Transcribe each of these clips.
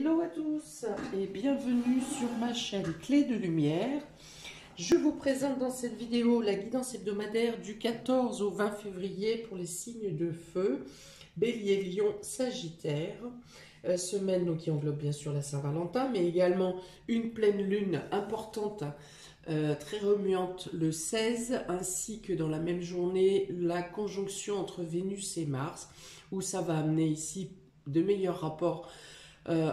Hello à tous et bienvenue sur ma chaîne Clé de Lumière. Je vous présente dans cette vidéo la guidance hebdomadaire du 14 au 20 février pour les signes de feu, Bélier, Lion, Sagittaire. Semaine donc, qui englobe bien sûr la Saint-Valentin, mais également une pleine lune importante, très remuante le 16, ainsi que dans la même journée la conjonction entre Vénus et Mars, où ça va amener ici de meilleurs rapports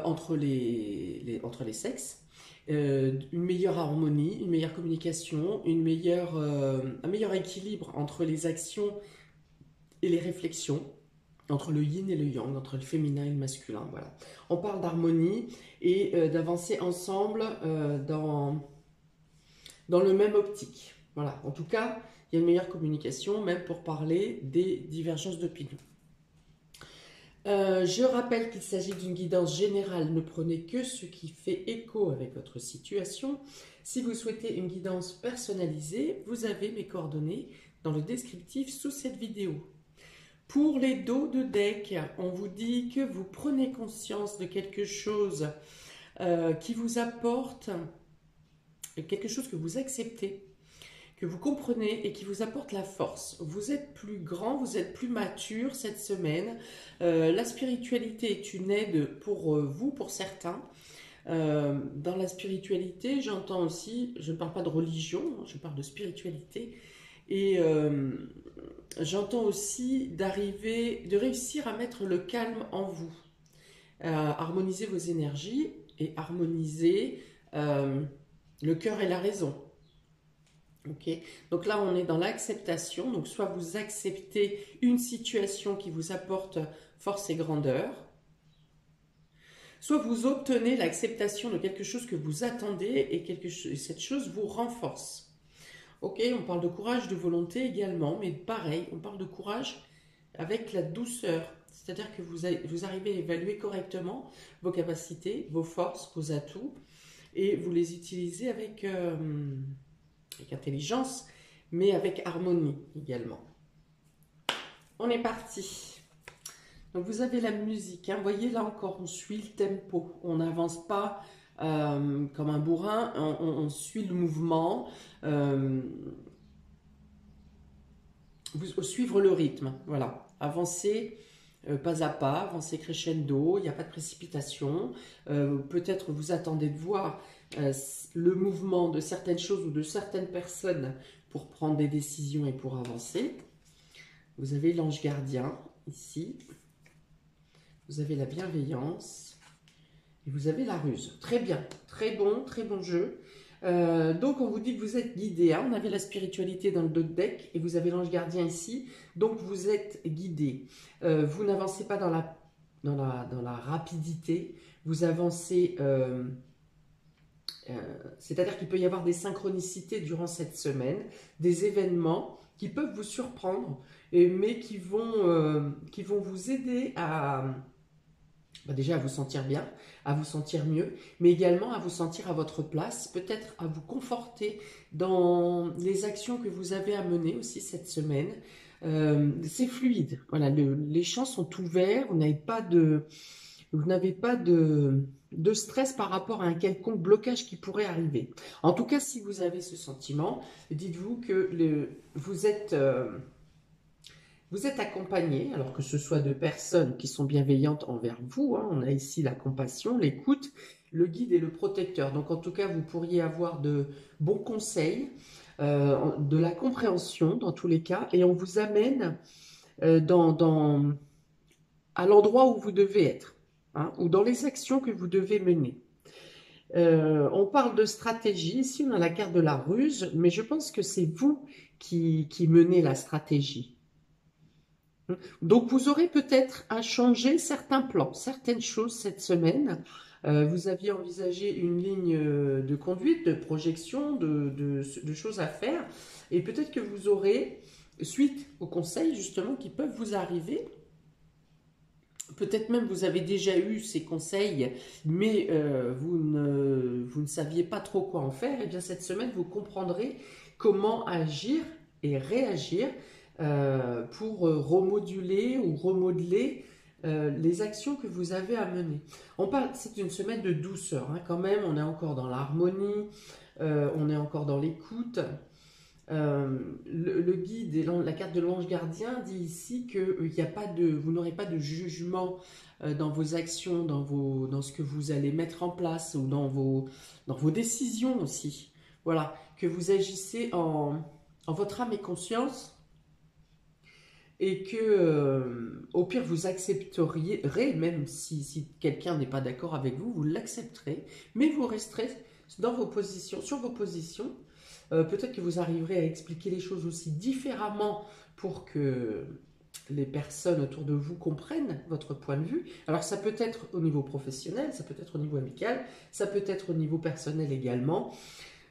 entre les sexes, une meilleure harmonie, une meilleure communication, un meilleur équilibre entre les actions et les réflexions, entre le yin et le yang, entre le féminin et le masculin. Voilà. On parle d'harmonie et d'avancer ensemble dans le même optique. Voilà. En tout cas, il y a une meilleure communication, même pour parler des divergences d'opinion. Je rappelle qu'il s'agit d'une guidance générale, ne prenez que ce qui fait écho avec votre situation. Si vous souhaitez une guidance personnalisée, vous avez mes coordonnées dans le descriptif sous cette vidéo. Pour les dos de deck, on vous dit que vous prenez conscience de quelque chose qui vous apporte, quelque chose que vous acceptez, que vous comprenez et qui vous apporte la force. Vous êtes plus grand, vous êtes plus mature cette semaine. La spiritualité est une aide pour vous, pour certains. Dans la spiritualité, j'entends aussi, je ne parle pas de religion, je parle de spiritualité. Et j'entends aussi de réussir à mettre le calme en vous, à harmoniser vos énergies et harmoniser le cœur et la raison. Ok, donc là on est dans l'acceptation, donc soit vous acceptez une situation qui vous apporte force et grandeur, soit vous obtenez l'acceptation de quelque chose que vous attendez et cette chose vous renforce. Ok, on parle de courage, de volonté également, mais pareil, on parle de courage avec la douceur, c'est-à-dire que vous arrivez à évaluer correctement vos capacités, vos forces, vos atouts, et vous les utilisez avec intelligence, mais avec harmonie également. On est parti. Donc vous avez la musique, hein. Vous voyez là encore, on suit le tempo, on n'avance pas comme un bourrin, on suit le mouvement, suivre le rythme, voilà, avancer pas à pas, avancer crescendo, il n'y a pas de précipitation, peut-être vous attendez de voir le mouvement de certaines choses ou de certaines personnes pour prendre des décisions et pour avancer. Vous avez l'ange gardien ici, vous avez la bienveillance et vous avez la ruse. Très bien, très bon jeu. Donc on vous dit que vous êtes guidé, hein. On avait la spiritualité dans le dos de deck et vous avez l'ange gardien ici, donc vous êtes guidé. Vous n'avancez pas dans la rapidité, vous avancez, c'est-à-dire qu'il peut y avoir des synchronicités durant cette semaine, des événements qui peuvent vous surprendre, mais qui vont vous aider à... déjà à vous sentir bien, à vous sentir mieux, mais également à vous sentir à votre place, peut-être à vous conforter dans les actions que vous avez à mener aussi cette semaine. C'est fluide, voilà, les champs sont ouverts, vous n'avez pas de stress par rapport à un quelconque blocage qui pourrait arriver. En tout cas, si vous avez ce sentiment, dites-vous que vous êtes accompagné, alors que ce soit de personnes qui sont bienveillantes envers vous, hein, on a ici la compassion, l'écoute, le guide et le protecteur. Donc en tout cas, vous pourriez avoir de bons conseils, de la compréhension dans tous les cas, et on vous amène à l'endroit où vous devez être, hein, ou dans les actions que vous devez mener. On parle de stratégie, ici on a la carte de la ruse, mais je pense que c'est vous qui menez la stratégie. Donc vous aurez peut-être à changer certains plans, certaines choses cette semaine. Vous aviez envisagé une ligne de conduite, de projection, de choses à faire. Et peut-être que vous aurez, suite aux conseils justement qui peuvent vous arriver, peut-être même vous avez déjà eu ces conseils, mais vous ne saviez pas trop quoi en faire. Et bien cette semaine, vous comprendrez comment agir et réagir pour remoduler ou remodeler les actions que vous avez à mener. On parle, c'est une semaine de douceur, hein, quand même, on est encore dans l'harmonie, on est encore dans l'écoute. Le guide et la carte de l'ange gardien dit ici que vous n'aurez pas de jugement dans vos actions, dans ce que vous allez mettre en place ou dans vos décisions aussi. Voilà, que vous agissez en votre âme et conscience et que au pire vous accepteriez, même si quelqu'un n'est pas d'accord avec vous, vous l'accepterez, mais vous resterez dans vos positions, sur vos positions. Peut-être que vous arriverez à expliquer les choses aussi différemment pour que les personnes autour de vous comprennent votre point de vue. Alors ça peut être au niveau professionnel, ça peut être au niveau amical, ça peut être au niveau personnel également.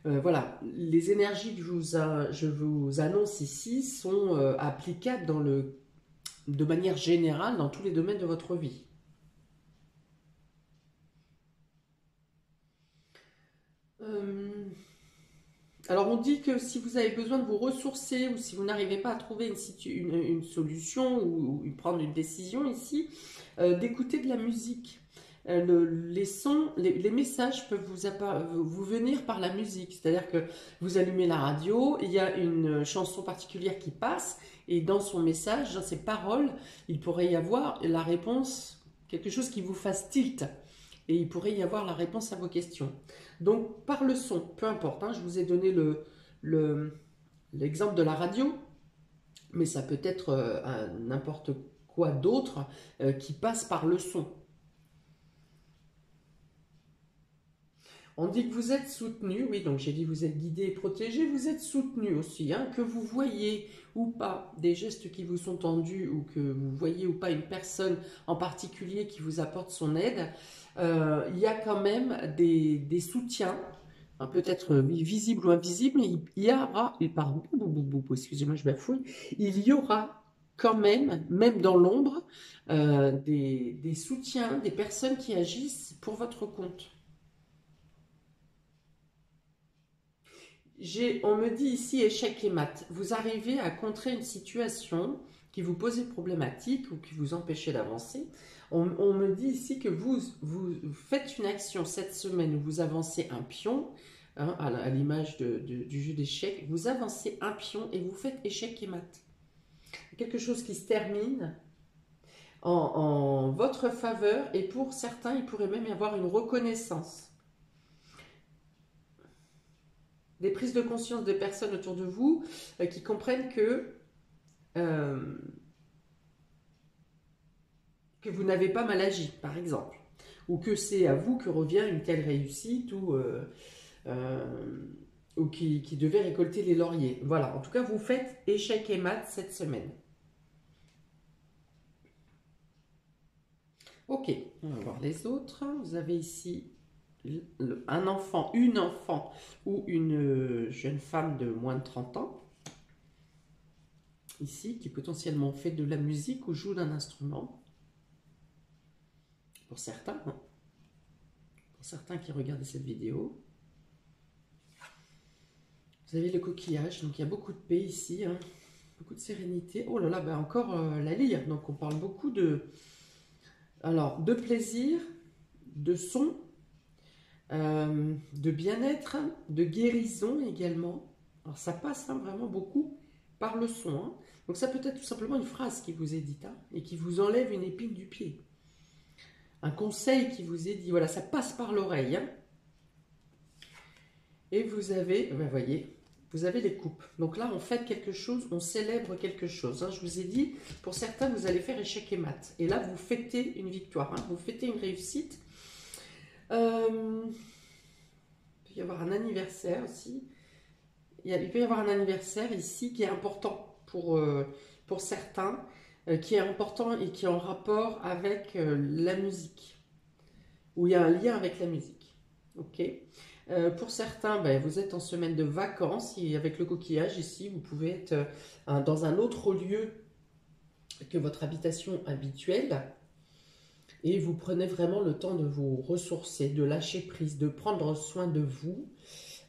Voilà, les énergies que je vous annonce ici sont applicables de manière générale dans tous les domaines de votre vie. Alors on dit que si vous avez besoin de vous ressourcer ou si vous n'arrivez pas à trouver une solution ou prendre une décision ici, d'écouter de la musique. Les sons, les messages peuvent vous venir par la musique. C'est-à-dire que vous allumez la radio, il y a une chanson particulière qui passe et dans son message, dans ses paroles, il pourrait y avoir la réponse, quelque chose qui vous fasse tilt. Et il pourrait y avoir la réponse à vos questions. Donc, par le son, peu importe, hein, je vous ai donné l'exemple de la radio, mais ça peut être n'importe quoi d'autre qui passe par le son. On dit que vous êtes soutenu, oui, donc j'ai dit vous êtes guidé et protégé, vous êtes soutenu aussi, hein, que vous voyez ou pas des gestes qui vous sont tendus ou que vous voyez ou pas une personne en particulier qui vous apporte son aide. Il y a quand même des soutiens, hein, peut-être visibles ou invisibles, mais il y aura, pardon, excusez-moi, je bafouille, il y aura quand même dans l'ombre, des soutiens, des personnes qui agissent pour votre compte. On me dit ici échec et mat. Vous arrivez à contrer une situation qui vous posait problématique ou qui vous empêchait d'avancer. On me dit ici que vous faites une action cette semaine où vous avancez un pion, hein, à l'image du jeu d'échecs. Vous avancez un pion et vous faites échec et mat. Quelque chose qui se termine en votre faveur et pour certains, il pourrait même y avoir une reconnaissance. Des prises de conscience de personnes autour de vous qui comprennent que vous n'avez pas mal agi, par exemple. Ou que c'est à vous que revient une telle réussite ou qui devait récolter les lauriers. Voilà, en tout cas, vous faites échec et mat cette semaine. Ok, on va voir les autres. Vous avez ici un enfant, une enfant ou une jeune femme de moins de 30 ans, ici, qui potentiellement fait de la musique ou joue d'un instrument, pour certains, hein, pour certains qui regardent cette vidéo. Vous avez le coquillage, donc il y a beaucoup de paix ici, hein, beaucoup de sérénité. Oh là là, ben encore la lyre, donc on parle beaucoup de plaisir, de son, de bien-être, de guérison également. Alors ça passe hein, vraiment beaucoup par le son. Hein. Donc ça peut être tout simplement une phrase qui vous est dite hein, et qui vous enlève une épine du pied. Un conseil qui vous est dit, voilà, ça passe par l'oreille. Hein. Et vous avez, ben voyez, vous avez les coupes. Donc là, on fait quelque chose, on célèbre quelque chose. Hein. Je vous ai dit, pour certains, vous allez faire échec et mat. Et là, vous fêtez une victoire, hein, vous fêtez une réussite. Il peut y avoir un anniversaire aussi. Il peut y avoir un anniversaire ici qui est important pour certains, qui est important et qui est en rapport avec la musique, où il y a un lien avec la musique. Ok. Pour certains, ben, vous êtes en semaine de vacances et avec le coquillage ici, vous pouvez être dans un autre lieu que votre habitation habituelle. Et vous prenez vraiment le temps de vous ressourcer, de lâcher prise, de prendre soin de vous.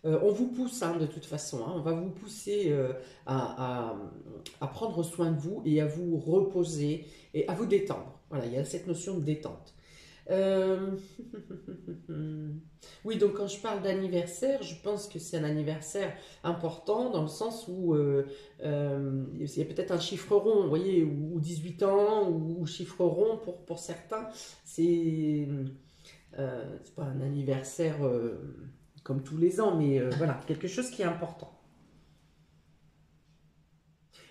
On vous pousse hein, de toute façon, hein, on va vous pousser à prendre soin de vous et à vous reposer et à vous détendre. Voilà, il y a cette notion de détente. Euh, Oui, donc quand je parle d'anniversaire, je pense que c'est un anniversaire important dans le sens où il y a peut-être un chiffre rond, vous voyez, ou 18 ans, ou chiffre rond pour certains. C'est pas un anniversaire comme tous les ans, mais voilà, quelque chose qui est important.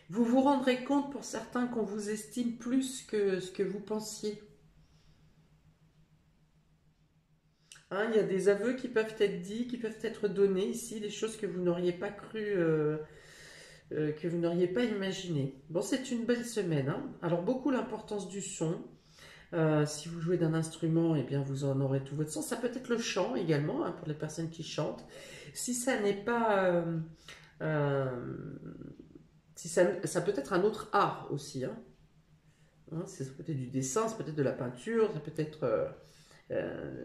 Vous vous rendrez compte pour certains qu'on vous estime plus que ce que vous pensiez. Hein, il y a des aveux qui peuvent être dits, qui peuvent être donnés ici, des choses que vous n'auriez pas cru, que vous n'auriez pas imaginé. Bon, c'est une belle semaine, hein. Alors, beaucoup l'importance du son. Si vous jouez d'un instrument, eh bien, vous en aurez tout votre sens. Ça peut être le chant également, hein, pour les personnes qui chantent. Si ça n'est pas... euh, si ça peut être un autre art aussi, hein. Hein, ça peut être du dessin, ça peut être de la peinture, ça peut être euh,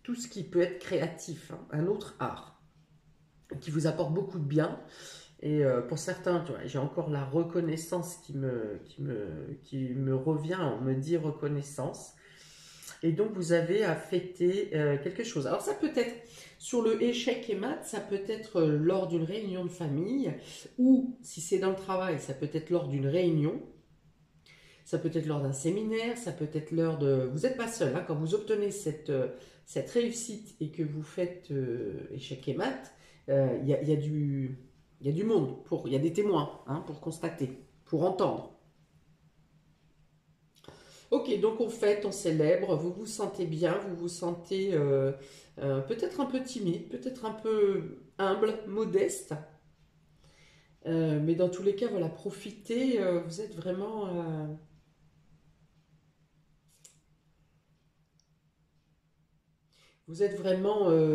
tout ce qui peut être créatif, hein, un autre art qui vous apporte beaucoup de bien. Et pour certains, tu vois, j'ai encore la reconnaissance qui me revient, on me dit reconnaissance. Et donc, vous avez à fêter quelque chose. Alors, ça peut être sur le échec et mat, ça peut être lors d'une réunion de famille, ou si c'est dans le travail, ça peut être lors d'une réunion, ça peut être lors d'un séminaire, ça peut être lors de... Vous n'êtes pas seul, hein, quand vous obtenez cette réussite et que vous faites échec et mat, il y a du monde, il y a des témoins, hein, pour constater, pour entendre. Ok, donc on fête, on célèbre, vous vous sentez bien, vous vous sentez peut-être un peu timide, peut-être un peu humble, modeste, mais dans tous les cas, voilà, profitez, vous êtes vraiment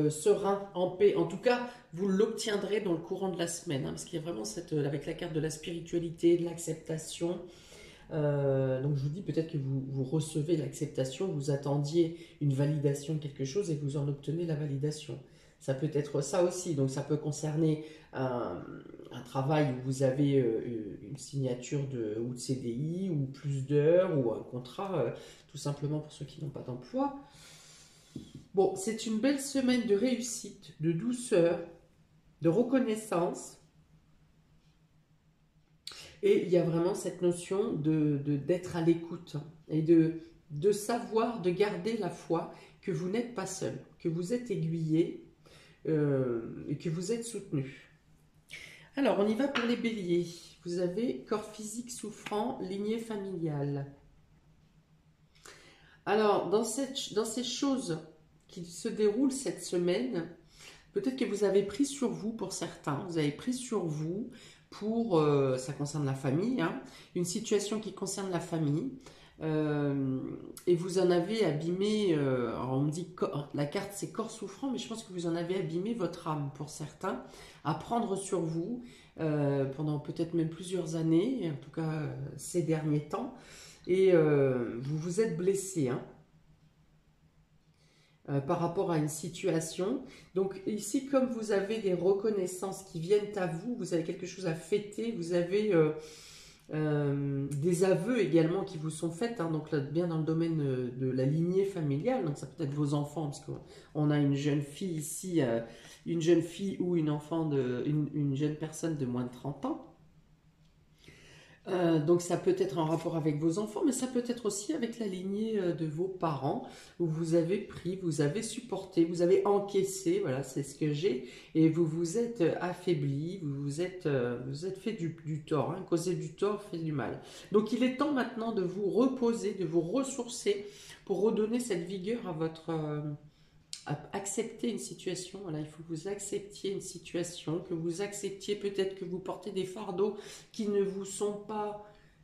serein, en paix. En tout cas, vous l'obtiendrez dans le courant de la semaine, hein, parce qu'il y a vraiment avec la carte de la spiritualité, de l'acceptation. Donc je vous dis peut-être que vous recevez l'acceptation, vous attendiez une validation de quelque chose et vous en obtenez la validation. Ça peut être ça aussi, donc ça peut concerner un travail où vous avez une signature ou de CDI ou plus d'heures ou un contrat, tout simplement pour ceux qui n'ont pas d'emploi. Bon, c'est une belle semaine de réussite, de douceur, de reconnaissance. Et il y a vraiment cette notion d'être à l'écoute et de savoir, de garder la foi que vous n'êtes pas seul, que vous êtes aiguillé et que vous êtes soutenu. Alors, on y va pour les béliers. Vous avez corps physique souffrant, lignée familiale. Alors, dans ces choses qui se déroulent cette semaine, peut-être que vous avez pris sur vous, pour certains, vous avez pris sur vous ça concerne la famille, hein, une situation qui concerne la famille, et vous en avez abîmé, alors on me dit, la carte c'est corps souffrant, mais je pense que vous en avez abîmé votre âme pour certains, à prendre sur vous pendant peut-être même plusieurs années, en tout cas ces derniers temps, et vous vous êtes blessé, hein, par rapport à une situation. Donc ici, comme vous avez des reconnaissances qui viennent à vous, vous avez quelque chose à fêter, vous avez des aveux également qui vous sont faits, hein, donc là, bien dans le domaine de la lignée familiale, donc ça peut être vos enfants, parce qu'on a une jeune fille ici, une jeune fille ou une jeune personne de moins de 30 ans. Donc ça peut être en rapport avec vos enfants, mais ça peut être aussi avec la lignée de vos parents, où vous avez pris, vous avez supporté, vous avez encaissé, voilà, c'est ce que j'ai, et vous vous êtes affaibli, vous êtes fait du tort, hein, causer du tort fait du mal. Donc il est temps maintenant de vous reposer, de vous ressourcer, pour redonner cette vigueur à accepter une situation. Voilà, il faut que vous acceptiez une situation, que vous acceptiez peut-être que vous portez des fardeaux qui ne vous sont pas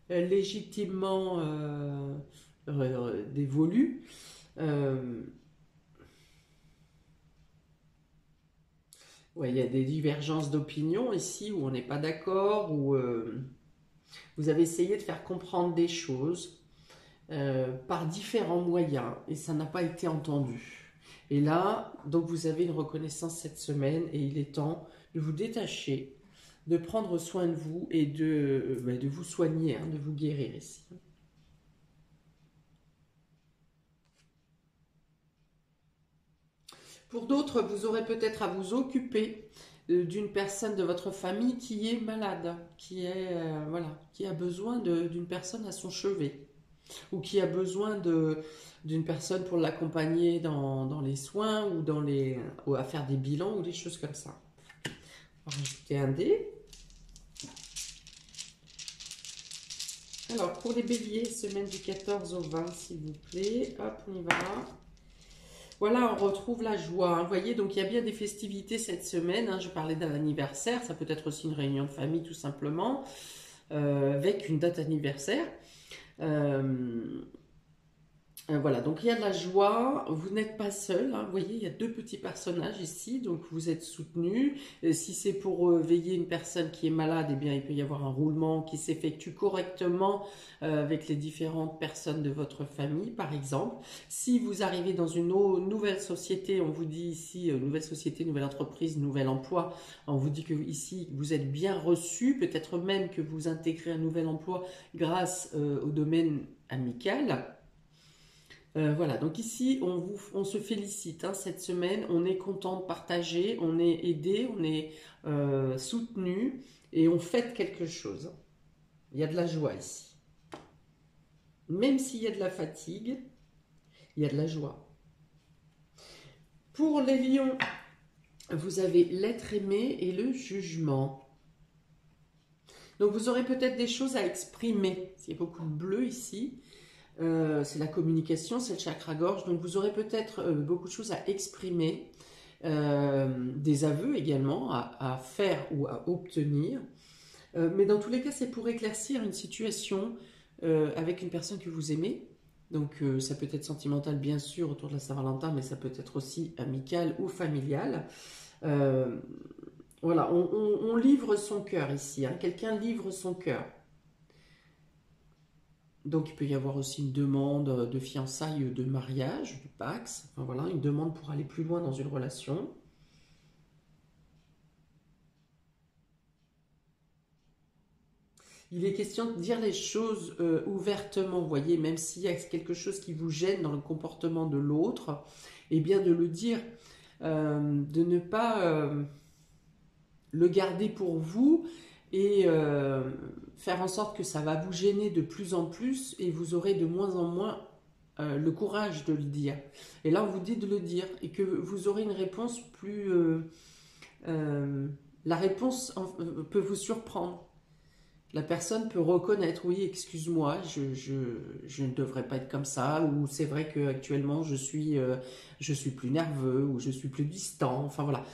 légitimement dévolus. Ouais, il y a des divergences d'opinion ici où on n'est pas d'accord, où vous avez essayé de faire comprendre des choses par différents moyens et ça n'a pas été entendu. Et là, donc vous avez une reconnaissance cette semaine et il est temps de vous détacher, de prendre soin de vous et de vous soigner, hein, de vous guérir ici. Pour d'autres, vous aurez peut-être à vous occuper d'une personne de votre famille qui est malade, voilà, qui a besoin d'une personne à son chevet, ou qui a besoin d'une personne pour l'accompagner dans les soins ou à faire des bilans ou des choses comme ça. On va rajouter un dé. Alors, pour les béliers, semaine du 14 au 20, s'il vous plaît. Hop, on y va. Voilà, on retrouve la joie. Vous voyez, donc il y a bien des festivités cette semaine. Hein. Je parlais d'un anniversaire, ça peut être aussi une réunion de famille tout simplement, avec une date anniversaire. Voilà, donc il y a de la joie, vous n'êtes pas seul, hein, vous voyez, il y a deux petits personnages ici, donc vous êtes soutenus. Si c'est pour veiller une personne qui est malade, eh bien il peut y avoir un roulement qui s'effectue correctement avec les différentes personnes de votre famille, par exemple. Si vous arrivez dans une nouvelle société, on vous dit ici, nouvelle société, nouvelle entreprise, nouvel emploi, on vous dit que ici vous êtes bien reçu, peut-être même que vous intégrez un nouvel emploi grâce au domaine amical. Voilà, donc ici, on se félicite hein, cette semaine, on est content de partager, on est aidé, on est soutenu et on fête quelque chose. Il y a de la joie ici. Même s'il y a de la fatigue, il y a de la joie. Pour les lions, vous avez l'être aimé et le jugement. Donc vous aurez peut-être des choses à exprimer. Il y a beaucoup de bleu ici. C'est la communication, c'est le chakra-gorge, donc vous aurez peut-être beaucoup de choses à exprimer, des aveux également à faire ou à obtenir, mais dans tous les cas c'est pour éclaircir une situation avec une personne que vous aimez, donc ça peut être sentimental bien sûr autour de la Saint-Valentin, mais ça peut être aussi amical ou familial. Voilà, on livre son cœur ici, hein. Quelqu'un livre son cœur. Donc, il peut y avoir aussi une demande de fiançailles, de mariage, du Pax. Enfin, voilà, une demande pour aller plus loin dans une relation. Il est question de dire les choses ouvertement, vous voyez, même s'il y a quelque chose qui vous gêne dans le comportement de l'autre, eh bien de le dire, de ne pas le garder pour vous et faire en sorte que ça va vous gêner de plus en plus et vous aurez de moins en moins le courage de le dire. Et là, on vous dit de le dire et que vous aurez une réponse plus... la réponse peut vous surprendre. La personne peut reconnaître, oui, excuse-moi, je ne devrais pas être comme ça, ou c'est vrai qu'actuellement je suis plus nerveux, ou je suis plus distant, enfin voilà.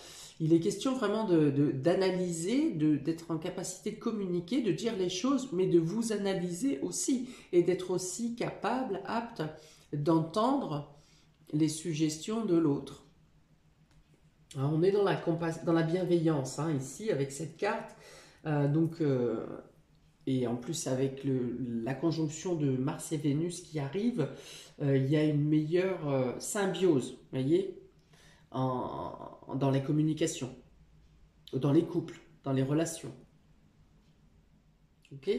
Il est question vraiment d'analyser, d'être en capacité de communiquer, de dire les choses, mais de vous analyser aussi, et d'être aussi capable, apte, d'entendre les suggestions de l'autre. On est dans la bienveillance, hein, ici, avec cette carte, et en plus avec la conjonction de Mars et Vénus qui arrive, il y a une meilleure symbiose, vous voyez, dans les communications, dans les couples, dans les relations. Ok ?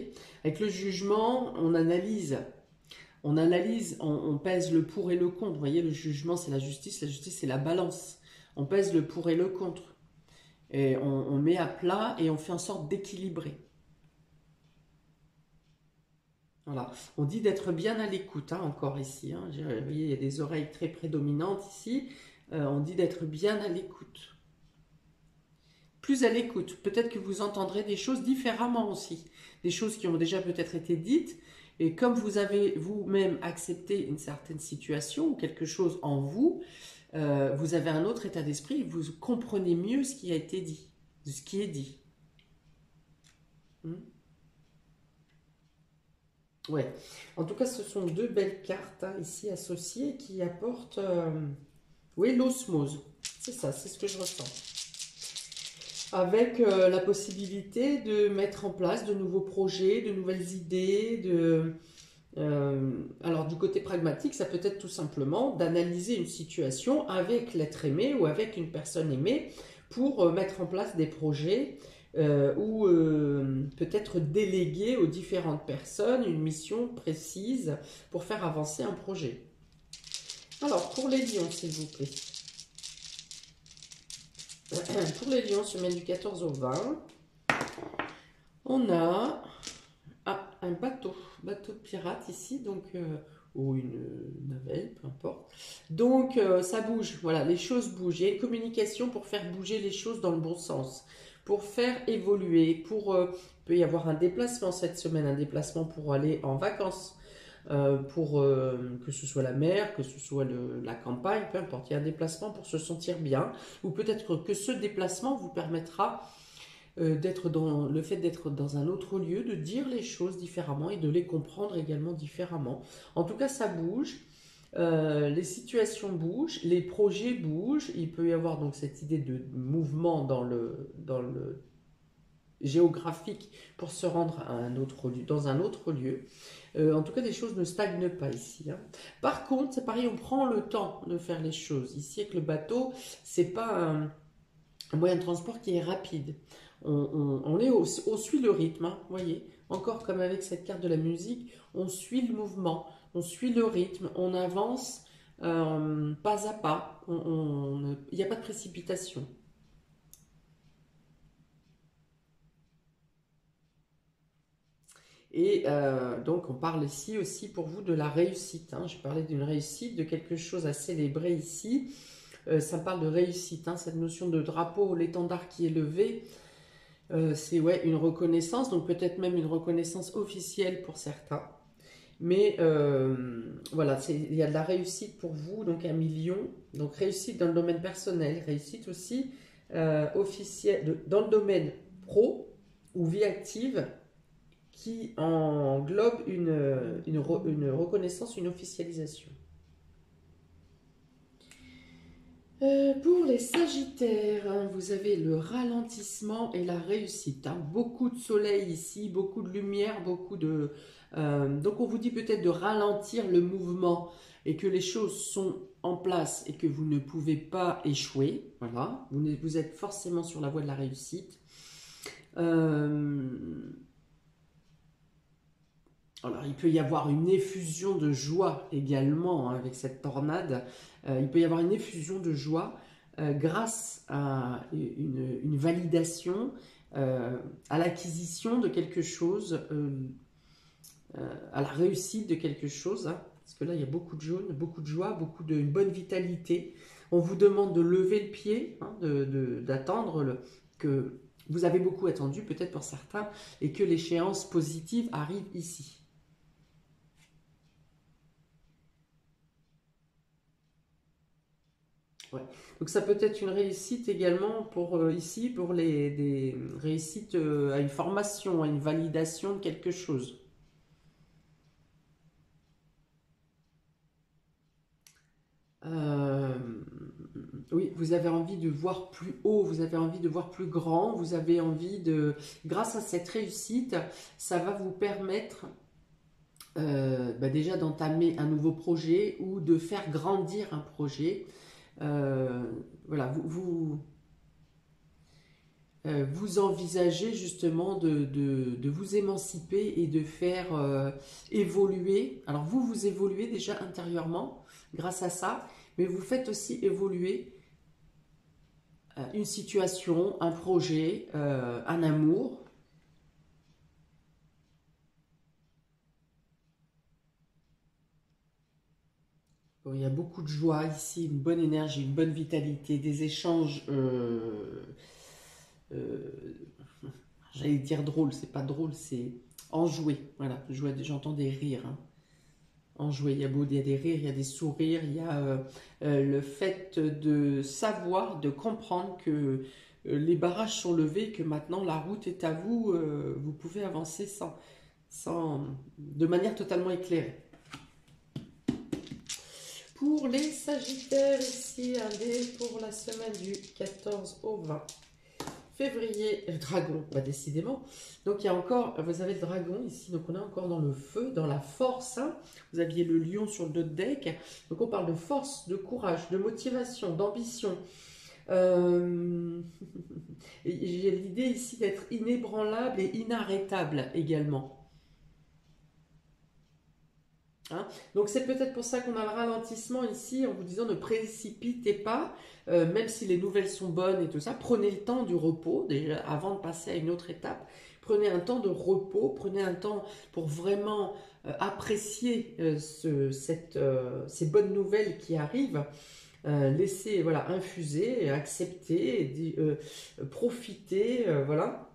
Avec le jugement, on analyse, on pèse le pour et le contre. Vous voyez, le jugement, c'est la justice c'est la balance. On pèse le pour et le contre. Et on met à plat et on fait en sorte d'équilibrer. Voilà. On dit d'être bien à l'écoute, hein, encore ici. Hein. Vous voyez, il y a des oreilles très prédominantes ici. On dit d'être bien à l'écoute. Plus à l'écoute. Peut-être que vous entendrez des choses différemment aussi. Des choses qui ont déjà peut-être été dites. Et comme vous avez vous-même accepté une certaine situation ou quelque chose en vous, vous avez un autre état d'esprit. Vous comprenez mieux ce qui a été dit, ce qui est dit. Ouais. En tout cas, ce sont deux belles cartes hein, ici associées qui apportent... oui, l'osmose. C'est ça, c'est ce que je ressens. Avec la possibilité de mettre en place de nouveaux projets, de nouvelles idées. Alors, du côté pragmatique, ça peut être tout simplement d'analyser une situation avec l'être aimé ou avec une personne aimée pour mettre en place des projets ou peut-être déléguer aux différentes personnes une mission précise pour faire avancer un projet. Alors, pour les lions, s'il vous plaît. pour les lions, semaine du 14 au 20, on a un bateau de pirate ici, donc, ou une navette, peu importe. Donc, ça bouge, voilà, les choses bougent. Il y a une communication pour faire bouger les choses dans le bon sens, pour faire évoluer, il peut y avoir un déplacement cette semaine, un déplacement pour aller en vacances, que ce soit la mer, que ce soit la campagne, peu importe, il y a un déplacement pour se sentir bien, ou peut-être que ce déplacement vous permettra le fait d'être dans un autre lieu, de dire les choses différemment et de les comprendre également différemment. En tout cas, ça bouge, les situations bougent, les projets bougent, il peut y avoir donc cette idée de mouvement dans le géographique pour se rendre à un autre lieu, dans un autre lieu. En tout cas, les choses ne stagnent pas ici, hein. Par contre, c'est pareil, on prend le temps de faire les choses. Ici, avec le bateau, c'est pas un moyen de transport qui est rapide. On suit le rythme, hein, vous voyez. Encore comme avec cette carte de la musique, on suit le mouvement, on suit le rythme, on avance pas à pas. Il n'y a pas de précipitation. Et donc, on parle ici aussi pour vous de la réussite, hein. Je parlais d'une réussite, de quelque chose à célébrer ici. Ça parle de réussite, hein, cette notion de drapeau, l'étendard qui est levé. C'est ouais, une reconnaissance, donc peut-être même une reconnaissance officielle pour certains. Mais voilà, il y a de la réussite pour vous, donc 1 million. Donc réussite dans le domaine personnel, réussite aussi officielle dans le domaine pro ou vie active qui englobe une reconnaissance, une officialisation. Pour les Sagittaires, hein, vous avez le ralentissement et la réussite, hein. Beaucoup de soleil ici, beaucoup de lumière, donc on vous dit peut-être de ralentir le mouvement et que les choses sont en place et que vous ne pouvez pas échouer. Voilà, vous êtes forcément sur la voie de la réussite. Alors, il peut y avoir une effusion de joie également, hein, avec cette tornade. Il peut y avoir une effusion de joie grâce à une validation, à l'acquisition de quelque chose, à la réussite de quelque chose, hein, parce que là, il y a beaucoup de jaune, beaucoup de joie, une bonne vitalité. On vous demande de lever le pied, hein, d'attendre que vous avez beaucoup attendu, peut-être pour certains, et que l'échéance positive arrive ici. Ouais. Donc ça peut être une réussite également pour ici, pour des réussites à une formation, à une validation de quelque chose. Euh, oui, vous avez envie de voir plus haut, vous avez envie de voir plus grand, vous avez envie de... Grâce à cette réussite, ça va vous permettre déjà d'entamer un nouveau projet ou de faire grandir un projet. Voilà, vous envisagez justement de vous émanciper et de faire évoluer. Alors vous évoluez déjà intérieurement grâce à ça, mais vous faites aussi évoluer une situation, un projet, un amour. Bon, il y a beaucoup de joie ici, une bonne énergie, une bonne vitalité, des échanges, euh, j'allais dire drôle, c'est pas drôle, c'est enjoué. Voilà, j'entends des rires, hein. Enjoué, il y a des rires, il y a des sourires, il y a le fait de savoir, de comprendre que les barrages sont levés, que maintenant la route est à vous, vous pouvez avancer de manière totalement éclairée. Pour les Sagittaires, ici, un dé pour la semaine du 14 au 20 février. Dragon, bah décidément. Donc, il y a encore, vous avez le dragon ici, donc on est encore dans le feu, dans la force, hein. Vous aviez le lion sur le dos de deck. Donc, on parle de force, de courage, de motivation, d'ambition. J'ai l'idée ici d'être inébranlable et inarrêtable également. Hein. Donc c'est peut-être pour ça qu'on a le ralentissement ici en vous disant ne précipitez pas, même si les nouvelles sont bonnes et tout ça, prenez le temps du repos déjà avant de passer à une autre étape. Prenez un temps de repos, prenez un temps pour vraiment apprécier ces bonnes nouvelles qui arrivent. Laissez voilà, infuser, accepter, profiter, voilà.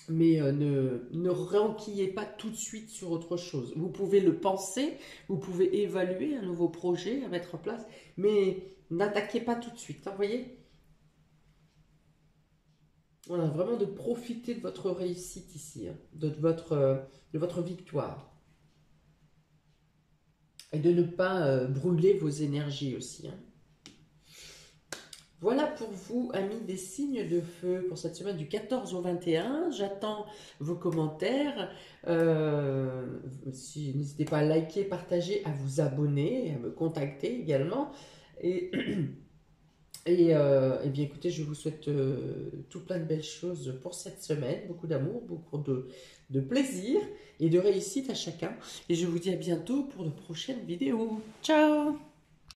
Mais ne renquillez pas tout de suite sur autre chose. Vous pouvez le penser, vous pouvez évaluer un nouveau projet à mettre en place, mais n'attaquez pas tout de suite, hein, vous voyez? Voilà, vraiment de profiter de votre réussite ici, hein, de votre victoire. Et de ne pas brûler vos énergies aussi. Hein. Voilà pour vous, amis des signes de feu, pour cette semaine du 14 au 21. J'attends vos commentaires. N'hésitez pas à liker, partager, à vous abonner, à me contacter également. Et, et bien écoutez, je vous souhaite tout plein de belles choses pour cette semaine. Beaucoup d'amour, beaucoup de plaisir et de réussite à chacun. Et je vous dis à bientôt pour de prochaines vidéos. Ciao!